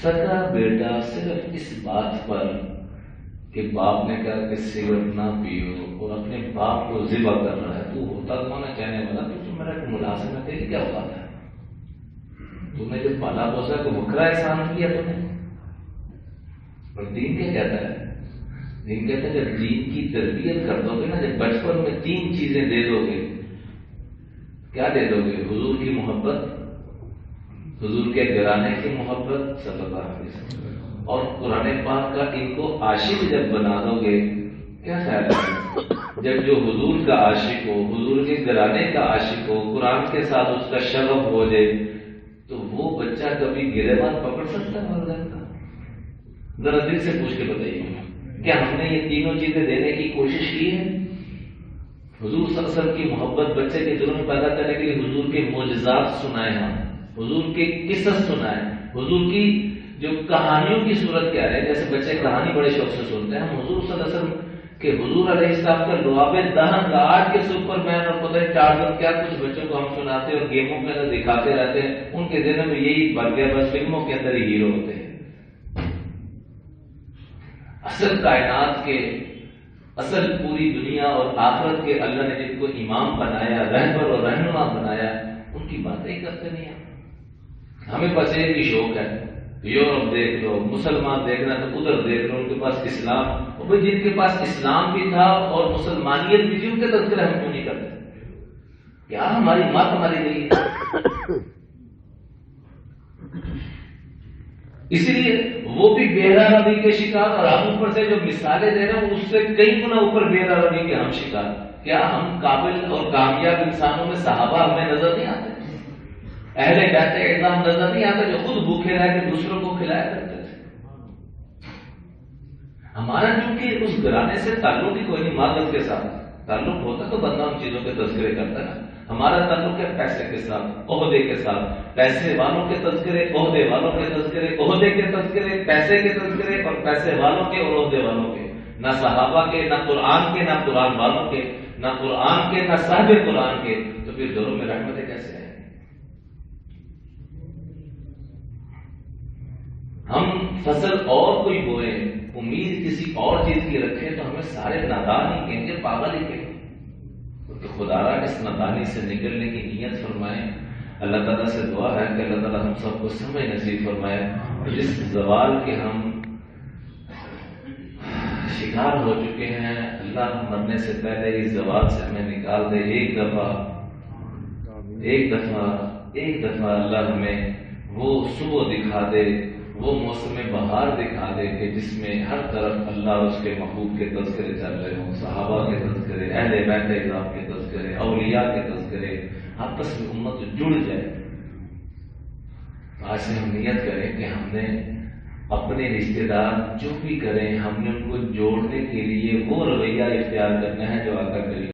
سگا بیٹا صرف اس بات پر کہ باپ نے کہا کہ سگریٹ نہ پیو اور اپنے باپ کو ذبح کر رہا ہے، تو ہوتا کون ہے کہنے والا؟ تو میرا ایک ملازم ہے، تیری کیا بات ہے؟ تم نے جب پالا پوسا کو بکرا احسان کیا تم نے. اور دین کیا کہتا ہے؟ دین کہتا ہے جب دین کی تربیت کر دو گے نا، جب بچپن میں 3 چیزیں دے دو گے، کیا دے دو گے؟ حضور کی محبت، حضور کے گھرانے کی محبت صلی اللہ علیہ وسلم، اور قرآن پاک کا ان کو عاشق جب بنا دو گے، کیا خیال ہے؟ جب جو حضور کا عاشق ہو، حضور کے گھرانے کا عاشق ہو، قرآن کے ساتھ اس کا شغف ہو جائے، تو وہ بچہ کبھی گریبان پکڑ سکتا ہے والدین کا؟ ذرا دل سے پوچھ کے بتائیے، کیا ہم نے یہ تینوں چیزیں دینے کی کوشش کی ہے؟ حضور صلی اللہ علیہ وسلم کی محبت بچے کے دلوں میں پیدا کرنے کے لیے حضور کے معجزات سنائے، ہم حضور کے قصص سنائے، حضور کی جو کہانیوں کی صورت کیا ہے، جیسے بچے کہانی بڑے شوق سے سنتے ہیں، ہم حضور صلی اللہ علیہ وسلم کہ حضور علیہ السلام کا لعاب دہن کا آج کے سپر مین اور پتہ ٹارزن کیا کچھ بچوں کو ہم سناتے اور گیموں کے اندر دکھاتے رہتے ہیں، ان کے ذہن میں یہی بن گیا، بس فلموں کے اندر ہی ہیرو ہوتے ہیں. اصل کائنات کے، اصل پوری دنیا اور آخرت کے اللہ نے جن کو امام بنایا، رہبر اور رہنما بنایا، ان کی باتیں ہی کرتے نہیں ہیں. ہمیں بس ایک ہی شوق ہے، یورپ دیکھ لو، مسلمان دیکھنا تو ادھر دیکھ لو، ان کے پاس اسلام، اور بھائی جن کے پاس اسلام بھی تھا اور مسلمانیت بھی تھی، ان کے تذکرے ہم کیوں نہیں کرتے؟ کیا ہماری مات ہماری گئی ہے؟ اسی لیے وہ بھی بہرا روی کے شکار، اور ہم اوپر سے جو مثالیں دے رہے ہیں اس سے کئی گنا اوپر بہرا روی کے ہم شکار. کیا ہم قابل اور کامیاب انسانوں میں صحابہ ہمیں نظر نہیں آتے؟ اہل بیت اعظام نظر نہیں آتے جو خود بھوکے رہ کے دوسروں کو کھلایا کرتے تھے؟ ہمارا چونکہ اس گھرانے سے تعلق ہی کوئی نہیں، مادت کے ساتھ تعلق ہوتا تو بندہ ان چیزوں کے تذکرے کرتا ہے. ہمارا تعلق ہے پیسے کے ساتھ، عہدے کے ساتھ، پیسے والوں کے تذکرے، عہدے والوں کے تذکرے، عہدے کے تذکرے، پیسے کے تذکرے، اور پیسے والوں کے اور عہدے والوں کے، نہ صحابہ کے، نہ قرآن کے، نہ قرآن والوں کے، نہ قرآن کے، نہ صاحب قرآن کے. تو پھر دونوں میں رحمتیں کیسے آئیں؟ ہم فصل اور کوئی بوئیں، امید کسی اور چیز کی رکھیں تو ہمیں سارے نادان ہی کہیں گے، پاگل ہی کہیں گے. تو خدا را اس نادانی سے نکلنے کی نیت فرمائیں. اللہ تعالیٰ سے دعا ہے کہ اللہ تعالیٰ ہم سب کو سمجھ نصیب فرمائے. جس زوال کے ہم شکار ہو چکے ہیں، اللہ مرنے سے پہلے اس زوال سے ہمیں نکال دے. ایک دفعہ اللہ ہمیں وہ صبح دکھا دے، وہ موسم بہار دکھا دے کہ جس میں ہر طرف اللہ اس کے محبوب کے تذکرے چل رہے ہوں، صحابہ کے تذکرے، اہل بیت اعظام کے تذکرے، اولیاء کے تذکرے، آپس میں امت جڑ جائے. آج سے ہم نیت کریں کہ ہم نے اپنے رشتہ دار جو بھی کریں، ہم نے ان کو جوڑنے کے لیے وہ رویہ اختیار کرنا ہے جو آقا کریم